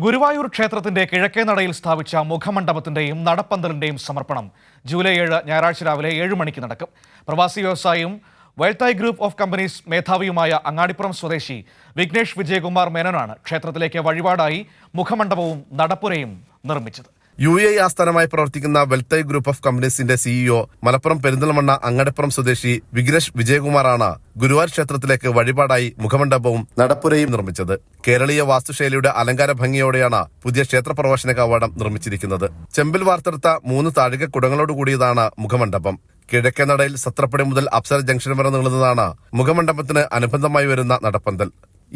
ഗുരുവായൂർ ക്ഷേത്രത്തിന്റെ കിഴക്കേനടയിൽ സ്ഥാപിച്ച മുഖമണ്ഡപത്തിന്റെയും നടപ്പന്തലിന്റെയും സമർപ്പണം ജൂലൈ 7 ഞായറാഴ്ച രാവിലെ 7 മണിക്ക് നടക്കും. പ്രവാസി വ്യവസായിയും വൈൽത്തായ് ഗ്രൂപ്പ് ഓഫ് കമ്പനീസ് മേധാവിയുമായ അങ്ങാടിപ്പുറം സ്വദേശി വിഘ്നേഷ് വിജയകുമാർ മേനോനാണ് ക്ഷേത്രത്തിലേക്ക് വഴിപാടായി മുഖമണ്ഡപവും നടപ്പുരയും നിർമ്മിച്ചത്. UAE ആസ്ഥാനമായി പ്രവർത്തിക്കുന്ന വെൽത്തായ് ഗ്രൂപ്പ് ഓഫ് കമ്പനീസിന്റെ CEO മലപ്പുറം പെരിന്തൽമണ്ണ അങ്ങാടിപ്പുറം സ്വദേശി വിഘ്നേഷ് വിജയകുമാറാണ് ഗുരുവായൂർ ക്ഷേത്രത്തിലേക്ക് വഴിപാടായി മുഖമണ്ഡപവും നടപ്പുരയും നിർമ്മിച്ചത്. കേരളീയ വാസ്തുശൈലിയുടെ അലങ്കാര ഭംഗിയോടെയാണ് പുതിയ ക്ഷേത്ര പ്രവേശന കവാടം നിർമ്മിച്ചിരിക്കുന്നത്. ചെമ്പിൽ വാർത്തെടുത്ത 3 താഴിക കുടങ്ങളോടുകൂടിയതാണ് മുഖമണ്ഡപം. കിഴക്കേ നടയിൽ സത്രപ്പടി മുതൽ അപ്സര ജംഗ്ഷൻ വരെ നീളുന്നതാണ് മുഖമണ്ഡപത്തിന് അനുബന്ധമായി വരുന്ന നടപ്പന്തൽ.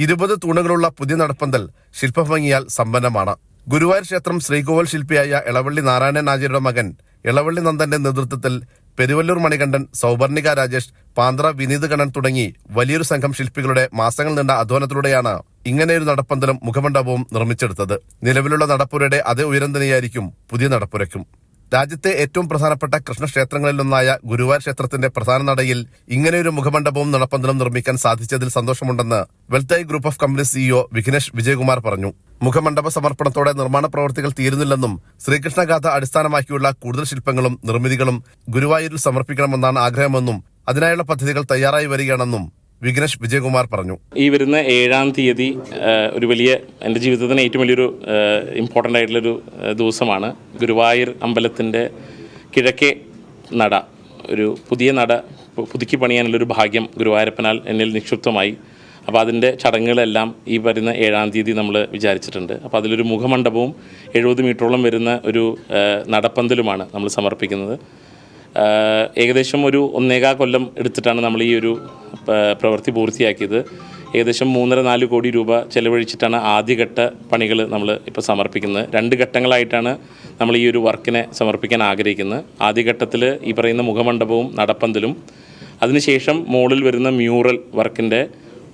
20 തൂണുകളുള്ള പുതിയ നടപ്പന്തൽ ശില്പഭംഗിയാൽ സമ്പന്നമാണ്. ഗുരുവായൂർ ക്ഷേത്രം ശ്രീകോവിൽ ശില്പിയായ ഇളവള്ളി നാരായണൻ ആചാര്യയുടെ മകൻ ഇളവള്ളി നന്ദന്റെ നേതൃത്വത്തിൽ പെരുവല്ലൂർ മണികണ്ഠൻ, സൗവർണിക രാജേഷ്, പാന്ത്ര വിനീത് കണ്ണൻ തുടങ്ങി വലിയൊരു സംഘം ശില്പികളുടെ മാസങ്ങൾ നീണ്ട അധ്വാനത്തിലൂടെയാണ് ഇങ്ങനെയൊരു നടപ്പന്തലും മുഖമണ്ഡപവും നിർമ്മിച്ചെടുത്തത്. നിലവിലുള്ള നടപ്പുരയുടെ അതേ ഉയരം തന്നെയായിരിക്കും പുതിയ നടപ്പുരയ്ക്കും. രാജ്യത്തെ ഏറ്റവും പ്രധാനപ്പെട്ട കൃഷ്ണക്ഷേത്രങ്ങളിലൊന്നായ ഗുരുവായൂർ ക്ഷേത്രത്തിന്റെ പ്രധാന നടയിൽ ഇങ്ങനെയൊരു മുഖമണ്ഡപവും നടപ്പന്തലും നിർമ്മിക്കാൻ സാധിച്ചതിൽ സന്തോഷമുണ്ടെന്ന് വെൽത്തായ് group of companies CEO Vighnesh Vijayakumar പറഞ്ഞു. മുഖമണ്ഡപ സമർപ്പണത്തോടെ നിർമ്മാണ പ്രവൃത്തികൾ തീരുന്നില്ലെന്നും ശ്രീകൃഷ്ണഗാഥ അടിസ്ഥാനമാക്കിയുള്ള കൂടുതൽ ശില്പങ്ങളും നിർമ്മിതികളും ഗുരുവായൂരിൽ സമർപ്പിക്കണമെന്നാണ് ആഗ്രഹമെന്നും അതിനായുള്ള പദ്ധതികൾ തയ്യാറായി വരികയാണെന്നും വിഘ്നേഷ് വിജയകുമാർ പറഞ്ഞു. ഈ വരുന്ന 7-ാം തീയതി ഒരു വലിയ എൻ്റെ ജീവിതത്തിന് ഏറ്റവും വലിയൊരു ഇമ്പോർട്ടൻ്റ് ആയിട്ടുള്ളൊരു ദിവസമാണ്. ഗുരുവായൂർ അമ്പലത്തിൻ്റെ കിഴക്കേ നട, ഒരു പുതിയ നട പുതുക്കി പണിയാനുള്ളൊരു ഭാഗ്യം ഗുരുവായൂരപ്പനാൽ എന്നിൽ നിക്ഷിപ്തമായി. അപ്പോൾ അതിൻ്റെ ചടങ്ങുകളെല്ലാം ഈ വരുന്ന 7-ാം തീയതി നമ്മൾ വിചാരിച്ചിട്ടുണ്ട്. അപ്പോൾ അതിലൊരു മുഖമണ്ഡപവും 70 മീറ്ററോളം വരുന്ന ഒരു നടപ്പന്തലുമാണ് നമ്മൾ സമർപ്പിക്കുന്നത്. ഏകദേശം ഒരു 1.25 കൊല്ലം എടുത്തിട്ടാണ് നമ്മൾ ഈ ഒരു പ്രവൃത്തി പൂർത്തിയാക്കിയത്. ഏകദേശം 3.5-4 കോടി രൂപ ചെലവഴിച്ചിട്ടാണ് ആദ്യഘട്ട പണികൾ നമ്മൾ ഇപ്പോൾ സമർപ്പിക്കുന്നത്. 2 ഘട്ടങ്ങളായിട്ടാണ് നമ്മൾ ഈ ഒരു വർക്കിനെ സമർപ്പിക്കാൻ ആഗ്രഹിക്കുന്നത്. ആദ്യഘട്ടത്തിൽ ഈ പറയുന്ന മുഖമണ്ഡപവും നടപ്പന്തലും, അതിനുശേഷം മുകളിൽ വരുന്ന മ്യൂറൽ വർക്കിൻ്റെ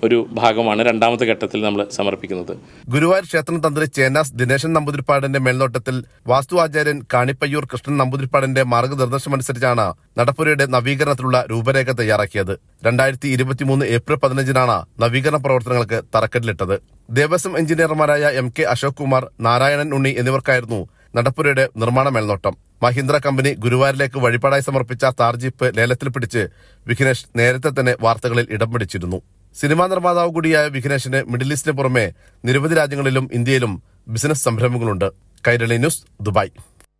ഒരു ഭാഗമാണ് 2ാമത്തെ ഘട്ടത്തിൽ നമ്മൾ സമർപ്പിക്കുന്നത്. ഗുരുവായൂർ ക്ഷേത്രം തന്ത്രി ചേനാസ് ദിനേശൻ നമ്പൂതിരിപ്പാടിന്റെ മേൽനോട്ടത്തിൽ വാസ്തു ആചാര്യൻ കാണിപ്പയ്യൂർ കൃഷ്ണൻ നമ്പൂതിരിപ്പാടിന്റെ മാർഗനിർദ്ദേശമനുസരിച്ചാണ് നടപ്പുരയുടെ നവീകരണത്തിലുള്ള രൂപരേഖ തയ്യാറാക്കിയത്. 2023 ഏപ്രിൽ 15-നാണ് നവീകരണ പ്രവർത്തനങ്ങൾക്ക് തറക്കല്ലിട്ടത്. ദേവസ്വം എഞ്ചിനീയർമാരായ MK അശോക് കുമാർ, നാരായണൻ ഉണ്ണി എന്നിവർക്കായിരുന്നു നടപ്പുരയുടെ നിർമ്മാണ മേൽനോട്ടം. മഹീന്ദ്ര കമ്പനി ഗുരുവായൂരിലേക്ക് വഴിപാടായി സമർപ്പിച്ച താർ ജീപ്പ് ലേലത്തിൽ പിടിച്ച് വിഘ്നേഷ് നേരത്തെ തന്നെ വാർത്തകളിൽ ഇടം പിടിച്ചിരുന്നു. സിനിമാ നിർമ്മാതാവ് കൂടിയായ വിഘ്നേഷിന് മിഡിൽ ഈസ്റ്റിന് പുറമെ നിരവധി രാജ്യങ്ങളിലും ഇന്ത്യയിലും ബിസിനസ് സംരംഭങ്ങളുണ്ട്. Kairali news, Dubai.